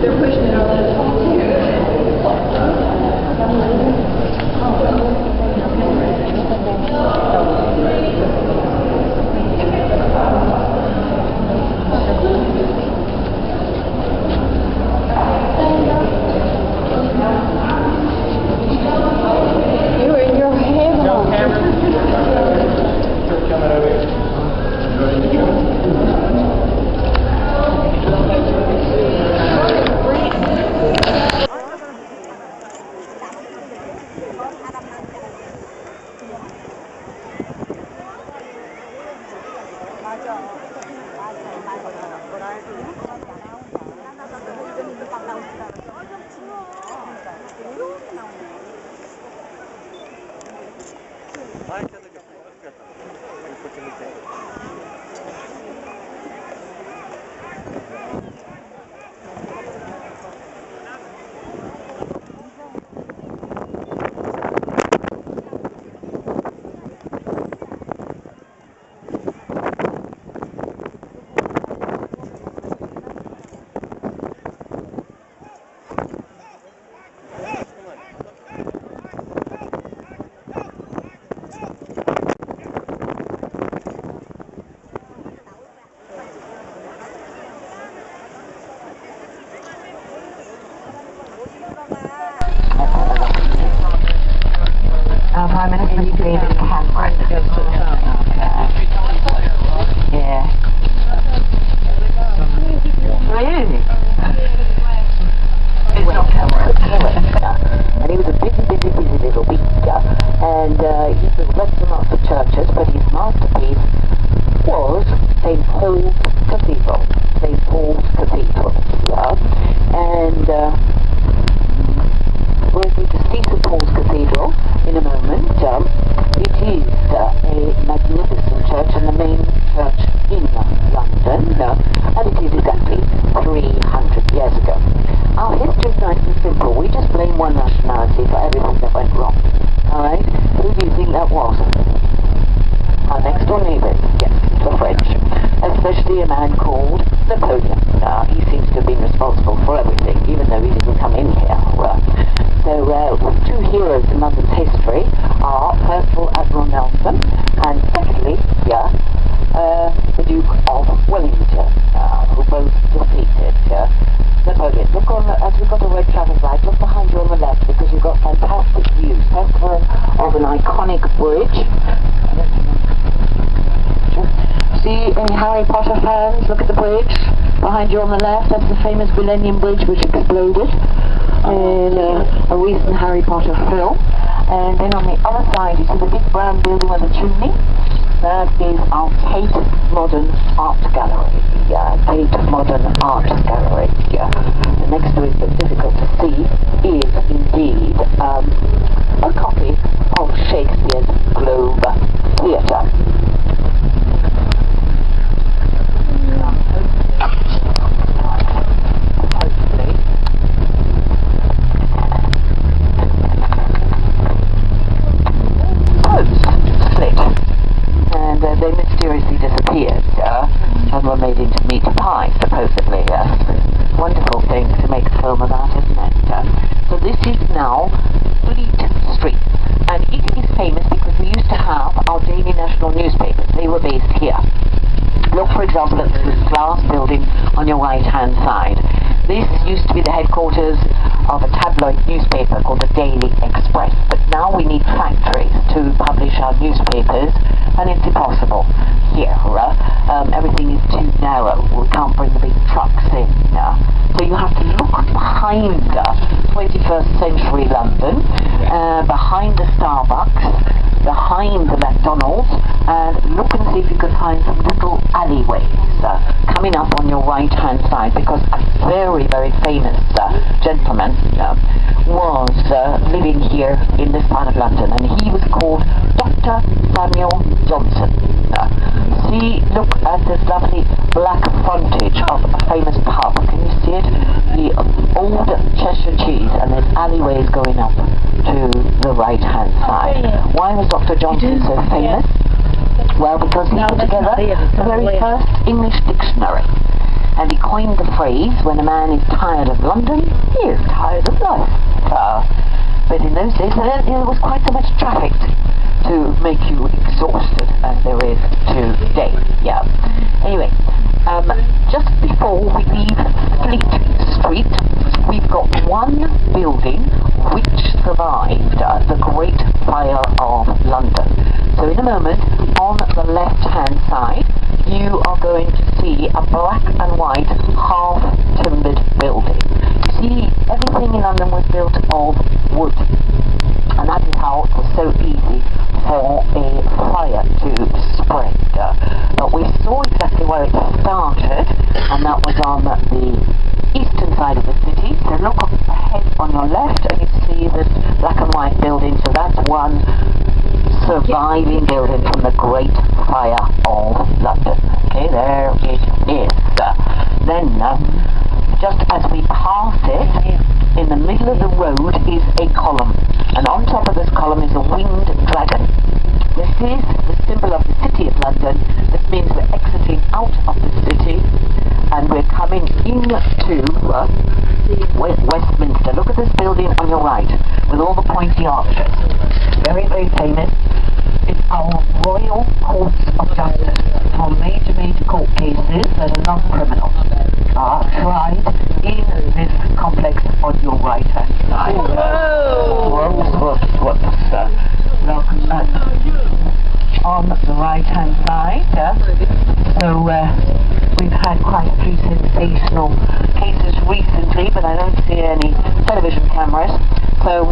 They're pushing it over the top. You're in your head. No camera. Coming over here. Prime Minister, you David Cameron. Yeah. Really? It's not Cameron. And he was a busy little beaster. And he built lots and lots of churches, but his masterpiece was St. Paul's Cathedral. St. Paul's Cathedral. Yeah. And we're going to see St. Paul's Cathedral in a moment. It is a magnificent church and the main church in London, and it is exactly 300 years ago. Our history is nice and simple. We just blame one nationality for everything that went wrong. Alright? Who do you think that was? Our next door neighbours. Yes, the French. Especially a man called Napoleon. He seems to have been responsible for everything, even though he didn't come in here. Two heroes in London's history are, first of all, Admiral Nelson, and secondly, the Duke of Wellington, who both defeated Napoleon. Look on, as we've got a red traffic light, look behind you on the left, because you've got fantastic views. First of all, of an iconic bridge. See, any Harry Potter fans, look at the bridge behind you on the left. That's the famous Millennium Bridge which exploded in a recent Harry Potter film. And then on the other side, you see the big brown building with a chimney. That is our Tate Modern Art Gallery. Tate Modern Art Gallery. The next to it, but difficult to see, is indeed a copy of Shakespeare's Globe Theatre. They mysteriously disappeared. And were made into meat pie, supposedly. Wonderful thing to make a film about, isn't it? So this is now Fleet Street, and it is famous because we used to have our daily national newspapers. They were based here. Look, for example, at this glass building on your right-hand side. This used to be the headquarters of a tabloid newspaper called the Daily Express, but now we need factories to publish our newspapers, and it's impossible here. Everything is too narrow. We can't bring the big trucks in. So you have to look behind 21st century London, behind the Starbucks, behind the McDonald's, and look and see if you can find some little alleyways coming up on your right-hand side, because a very, very famous gentleman was living here in this part of London, and he was called Dr. Samuel Johnson. See, look at this lovely black frontage of a famous pub. Can you see it? The old Cheshire cheese, and there's alleyways going up to the right-hand side. Why was Dr. Johnson so famous? Well, because he put together the very first English dictionary. And he coined the phrase, when a man is tired of London, he is tired of life. But in those days, there was quite so much traffic to make you exhausted as there is today. Yeah. Anyway, just before we leave Fleet Street, we've got one building which survived the Great Fire of London. So in a moment, on the left-hand side, you are going to see a black and white half-timbered building. You see, everything in London was built of wood, and that is how it was so easy for a fire to spread. But we saw exactly where it started, and that was on the eastern side of the city. So look ahead on your left, and you see this black and white building. So that's one surviving building from the Great Fire of London. Okay, there it is. Then, just as we pass it, in the middle of the road is a column, and on top of this column is a winged dragon. This is the symbol of the City of London. This means we're exiting out of the city and we're coming into Westminster. Look at this building on your right with all the pointy arches. Very, very famous. It's our Royal Courts of Justice for major court cases that are non-criminal are tried in this complex on your right-hand side. Look on the right-hand side. So we've had quite a few sensational cases recently, but I don't see any television cameras, so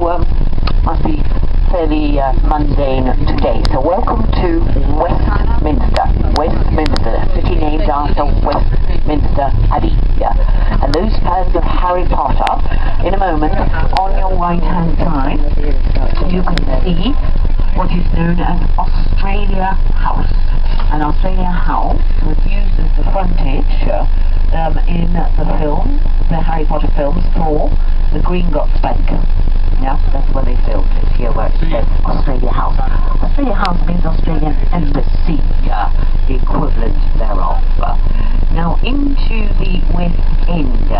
must be fairly mundane today. So welcome to Westminster. Westminster, city named after Westminster Abbey. And those fans of Harry Potter, in a moment, on your right-hand side, you can see what is known as Australia House. And Australia House was used as the frontage in the films, the Harry Potter films, for the Gringotts Bank. Yeah, that's where they filmed it, here where it says Australia House. Australia House means Australian Embassy, the equivalent thereof. Now into the West End.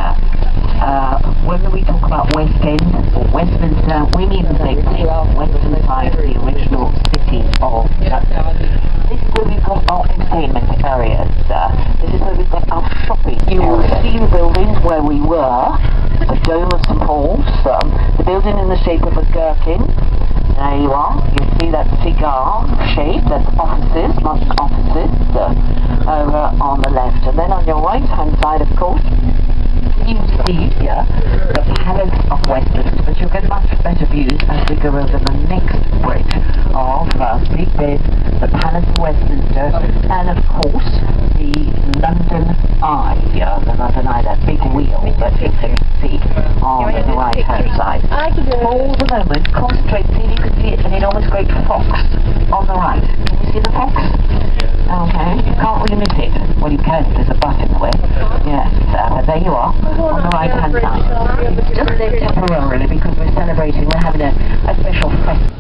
When we talk about West End or Westminster, we mean the same thing. Western side, the original city of London. This is where we've got our entertainment areas. This is where we've got our shopping areas. You will see the buildings where we were. The Dome of St. Paul's, the building in the shape of a gherkin. There you are. You see that cigar shape. That's offices, modern offices, over on the left. And then on your right-hand side, of course, you see here the Palace of Westminster, but you'll get much better views as we go over the next bridge of Big Ben, the Palace of Westminster, and of course the London Eye, the London Eye, that big wheel that you can see on the right-hand side. For the moment, concentrate, see if you can see it, an enormous great fox on the right. Can you see the fox? Okay, you can't really miss it. Well, you can, there's a bus in the way. Yes, but there you are, on the right-hand side. It's just there temporarily because we're celebrating, we're having a special festival.